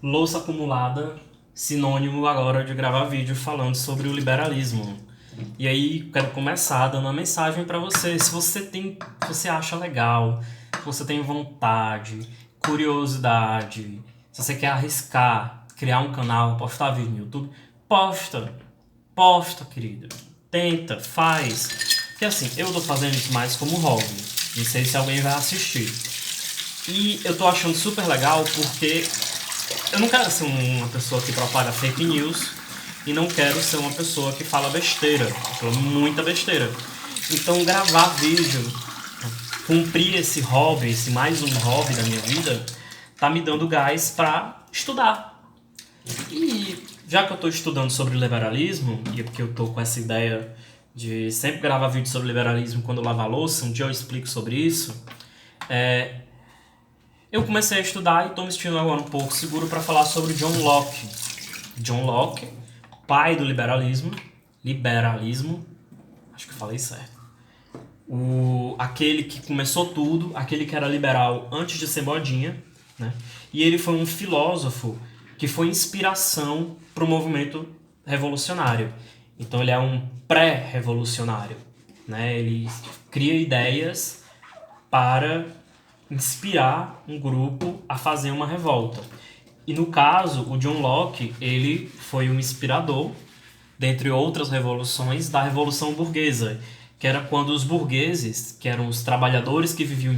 Louça acumulada, sinônimo agora de gravar vídeo falando sobre o liberalismo. E aí, quero começar dando uma mensagem para você. Se você acha legal, se você tem vontade, curiosidade, se você quer arriscar, criar um canal, postar vídeo no YouTube, posta, posta, querido. Tenta, faz. Porque assim, eu tô fazendo isso mais como hobby. Não sei se alguém vai assistir. E eu tô achando super legal porque eu não quero ser uma pessoa que propaga fake news e não quero ser uma pessoa que fala besteira, fala muita besteira. Então gravar vídeo, cumprir esse hobby, esse mais um hobby da minha vida, tá me dando gás pra estudar. E já que eu tô estudando sobre liberalismo, e é porque eu tô com essa ideia de sempre gravar vídeo sobre liberalismo quando eu lavar a louça, um dia eu explico sobre isso, eu comecei a estudar e estou me sentindo agora um pouco seguro para falar sobre John Locke. John Locke, pai do liberalismo, acho que falei certo. Aquele que começou tudo, aquele que era liberal antes de ser modinha, né? E ele foi um filósofo que foi inspiração para o movimento revolucionário. Então ele é um pré-revolucionário, né? Ele cria ideias para inspirar um grupo a fazer uma revolta. E no caso, o John Locke, ele foi um inspirador, dentre outras revoluções, da Revolução Burguesa, que era quando os burgueses, que eram os trabalhadores que viviam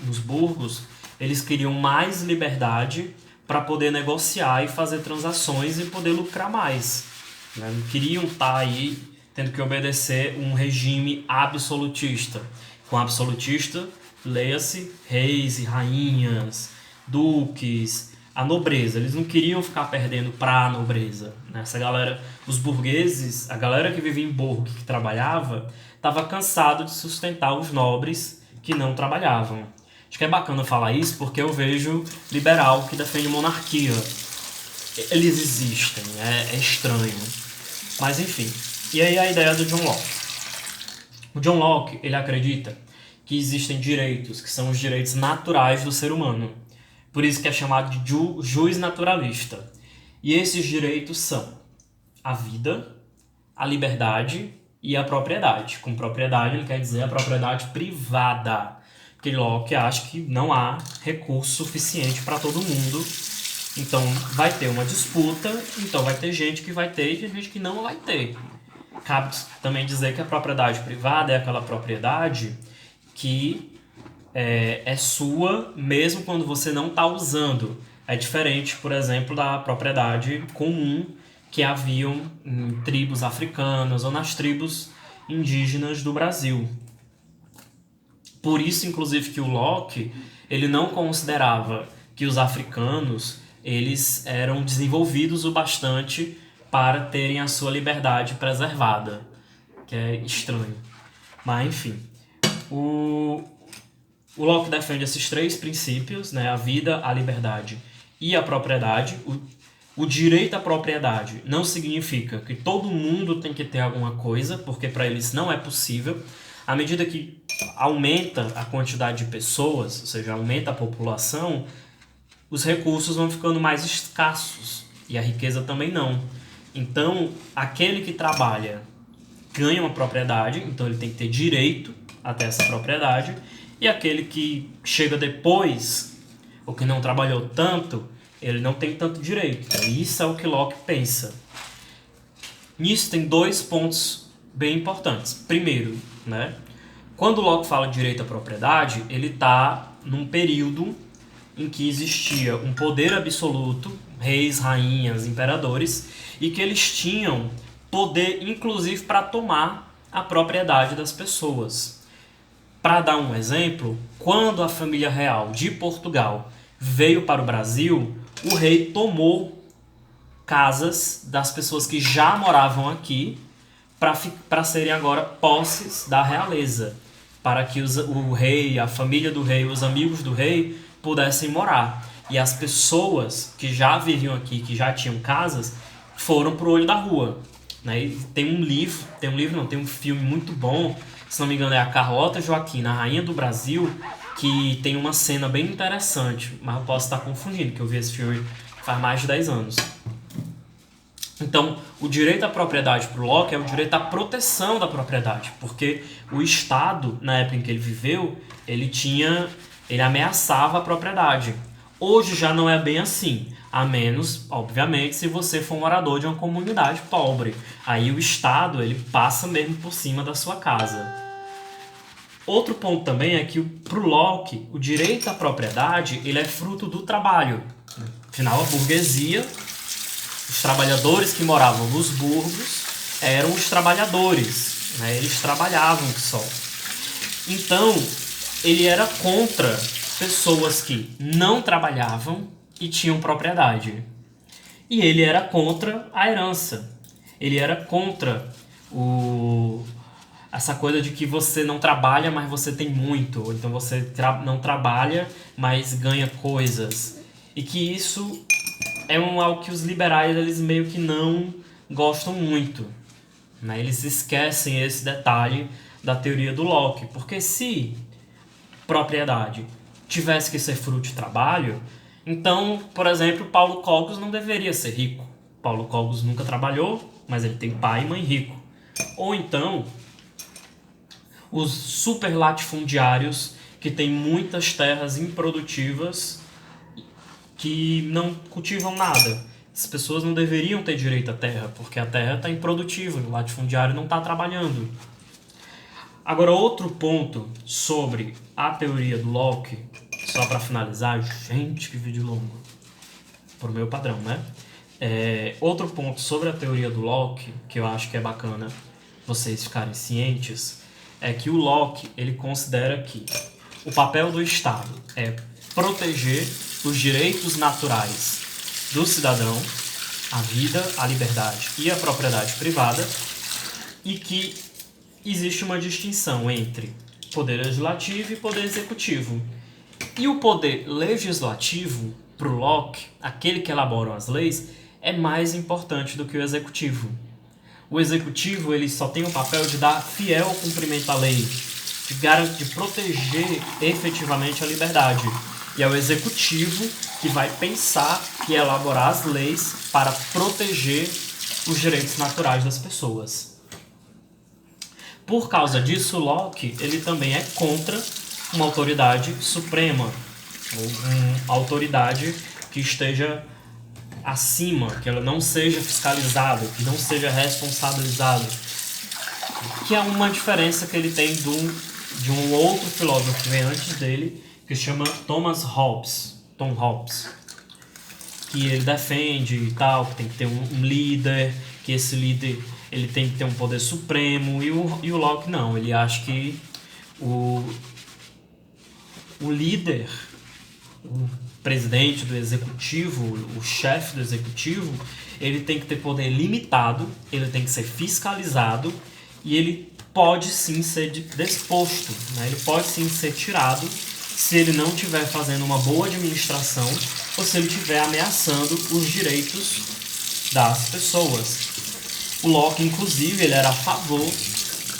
nos burgos, eles queriam mais liberdade para poder negociar e fazer transações e poder lucrar mais. Né? Não queriam estar aí tendo que obedecer um regime absolutista. Com absolutista, leia-se reis e rainhas, duques, a nobreza. Eles não queriam ficar perdendo para a nobreza. Né? Essa galera, os burgueses, a galera que vivia em burgo, que trabalhava, estava cansado de sustentar os nobres que não trabalhavam. Acho que é bacana falar isso porque eu vejo liberal que defende monarquia. Eles existem, é estranho. Mas enfim. E aí a ideia do John Locke. O John Locke, ele acredita que existem direitos, que são os direitos naturais do ser humano. Por isso que é chamado de juiz naturalista. E esses direitos são a vida, a liberdade e a propriedade. Com propriedade, ele quer dizer a propriedade privada. Porque Locke acha que não há recurso suficiente para todo mundo. Então vai ter uma disputa, então vai ter gente que vai ter e gente que não vai ter. Cabe também dizer que a propriedade privada é aquela propriedade que é sua mesmo quando você não está usando. É diferente, por exemplo, da propriedade comum que haviam em tribos africanas ou nas tribos indígenas do Brasil. Por isso, inclusive, que o Locke ele não considerava que os africanos eles eram desenvolvidos o bastante para terem a sua liberdade preservada, que é estranho. Mas, enfim, o Locke defende esses três princípios, né? A vida, a liberdade e a propriedade. O direito à propriedade não significa que todo mundo tem que ter alguma coisa, porque para eles não é possível. À medida que aumenta a quantidade de pessoas, ou seja, aumenta a população, os recursos vão ficando mais escassos e a riqueza também não. Então, aquele que trabalha ganha uma propriedade, então ele tem que ter direito até essa propriedade, e aquele que chega depois, ou que não trabalhou tanto, ele não tem tanto direito. Então, isso é o que Locke pensa. Nisso tem dois pontos bem importantes. Primeiro, né, quando Locke fala de direito à propriedade, ele está num período em que existia um poder absoluto, reis, rainhas, imperadores, e que eles tinham poder, inclusive, para tomar a propriedade das pessoas. Para dar um exemplo, quando a família real de Portugal veio para o Brasil, o rei tomou casas das pessoas que já moravam aqui para serem agora posses da realeza, para que o rei, a família do rei, os amigos do rei pudessem morar. E as pessoas que já viviam aqui, que já tinham casas, foram pro olho da rua. Né? E tem um filme muito bom, se não me engano é a Carlota Joaquina, a Rainha do Brasil, que tem uma cena bem interessante, mas eu posso estar confundindo, que eu vi esse filme faz mais de 10 anos. Então, o direito à propriedade para o Locke é o direito à proteção da propriedade, porque o Estado, na época em que ele viveu, ele ameaçava a propriedade. Hoje já não é bem assim, a menos, obviamente, se você for um morador de uma comunidade pobre. Aí o Estado ele passa mesmo por cima da sua casa. Outro ponto também é que, para o Locke, o direito à propriedade ele é fruto do trabalho. Afinal, a burguesia, os trabalhadores que moravam nos burgos eram os trabalhadores, né? Eles trabalhavam só. Então, ele era contra pessoas que não trabalhavam e tinham propriedade. E ele era contra a herança. Ele era contra essa coisa de que você não trabalha, mas você tem muito. Ou então você não trabalha, mas ganha coisas. E que isso é algo que os liberais eles meio que não gostam muito, né? Eles esquecem esse detalhe da teoria do Locke, porque se propriedade tivesse que ser fruto de trabalho, então, por exemplo, Paulo Cogos não deveria ser rico. Paulo Cogos nunca trabalhou, mas ele tem pai e mãe rico. Ou então, os super latifundiários que têm muitas terras improdutivas que não cultivam nada. As pessoas não deveriam ter direito à terra, porque a terra está improdutiva, o latifundiário não está trabalhando. Agora, outro ponto sobre a teoria do Locke, só para finalizar, gente, que vídeo longo, pro meu padrão, né? Outro ponto sobre a teoria do Locke, que eu acho que é bacana vocês ficarem cientes, é que o Locke ele considera que o papel do Estado é proteger os direitos naturais do cidadão, a vida, a liberdade e a propriedade privada, e que existe uma distinção entre poder legislativo e poder executivo. E o poder legislativo, para o Locke, aquele que elabora as leis, é mais importante do que o executivo. O executivo ele só tem o papel de dar fiel cumprimento à lei, de proteger efetivamente a liberdade. E é o executivo que vai pensar e elaborar as leis para proteger os direitos naturais das pessoas. Por causa disso, Locke ele também é contra uma autoridade suprema, ou uma autoridade que esteja acima, que ela não seja fiscalizada, que não seja responsabilizada. Que é uma diferença que ele tem de um outro filósofo que vem antes dele, que se chama Tom Hobbes, que ele defende e tal, que tem que ter um líder, que esse líder ele tem que ter um poder supremo, e o Locke não, ele acha que o líder, o presidente do executivo, o chefe do executivo, ele tem que ter poder limitado, ele tem que ser fiscalizado e ele pode sim ser desposto, né? Ele pode sim ser tirado se ele não estiver fazendo uma boa administração ou se ele estiver ameaçando os direitos das pessoas. O Locke, inclusive, ele era a favor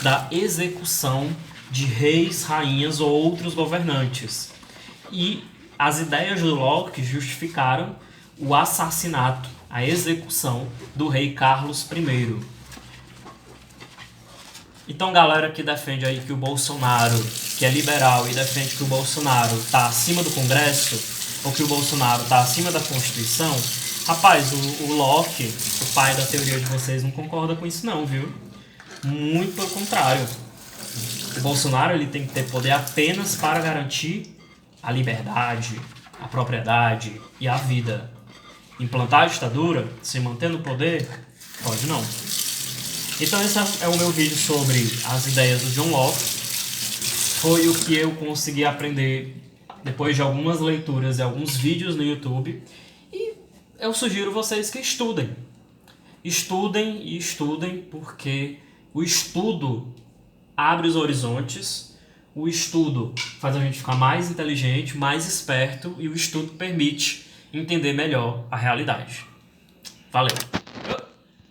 da execução de reis, rainhas ou outros governantes. E as ideias do Locke justificaram o assassinato, a execução do rei Carlos I. Então, galera que defende aí que o Bolsonaro, que é liberal e defende que o Bolsonaro está acima do Congresso, ou que o Bolsonaro está acima da Constituição, rapaz, o Locke, o pai da teoria de vocês, não concorda com isso não, viu? Muito pelo contrário. O Bolsonaro ele tem que ter poder apenas para garantir a liberdade, a propriedade e a vida. Implantar a ditadura, se manter no poder, pode não. Então esse é o meu vídeo sobre as ideias do John Locke. Foi o que eu consegui aprender depois de algumas leituras e alguns vídeos no YouTube. E eu sugiro vocês que estudem. Estudem e estudem, porque o estudo abre os horizontes, o estudo faz a gente ficar mais inteligente, mais esperto, e o estudo permite entender melhor a realidade. Valeu!